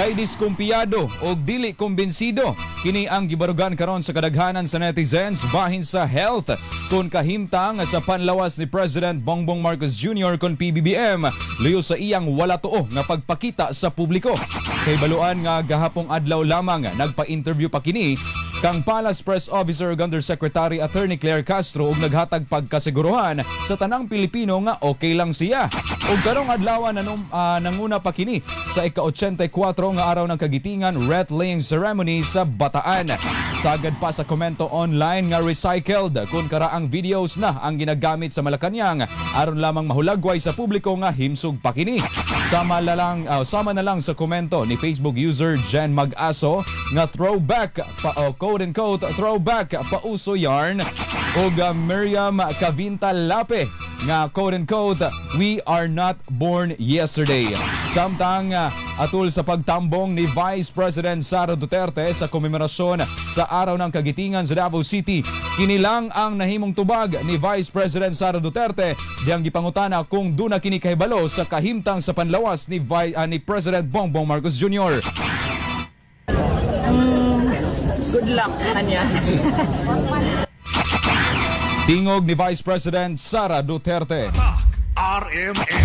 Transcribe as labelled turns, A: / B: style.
A: kay diskumpiyado o dili kumbinsido. Kini ang gibarugan karon sa kadaghanan sa netizens bahin sa health kung kahimtang sa panlawas ni President Bongbong Marcos Jr. kon PBBM luyo sa iyang wala tuo nga pagpakita sa publiko. Kay baluan nga gahapong adlaw lamang nagpa-interview pa kini kang Palace Press Officer ug Undersecretary Attorney Claire Castro ug naghatag pagkasiguruhan sa tanang Pilipino nga okay lang siya. Ug karong adlaw nanguna pa kini sa ika-84 nga araw ng kagitingan wreath-laying ceremony sa Bataan. Sagad pa sa komento online nga recycled kung karaang videos na ang ginagamit sa Malacañang aron lamang mahulagway sa publiko nga himsog pa kini. Sama na lang sa komento ni Facebook user Jen Mag-aso nga throwback quote-unquote throwback pauso yarn ug Miriam Cavinta Lape nga quote-unquote we are not born yesterday. Samtang atul sa pagtambong ni Vice President Sara Duterte sa komemorasyon sa Araw ng Kagitingan sa Davao City, kinilang ang nahimong tubag ni Vice President Sara Duterte diyang gipangutana kung duna kini kahibalo sa kahimtang sa panlawas ni President Bongbong Marcos Jr.
B: Good luck, Anya.
A: Tingog ni Vice President Sara Duterte.
C: RMN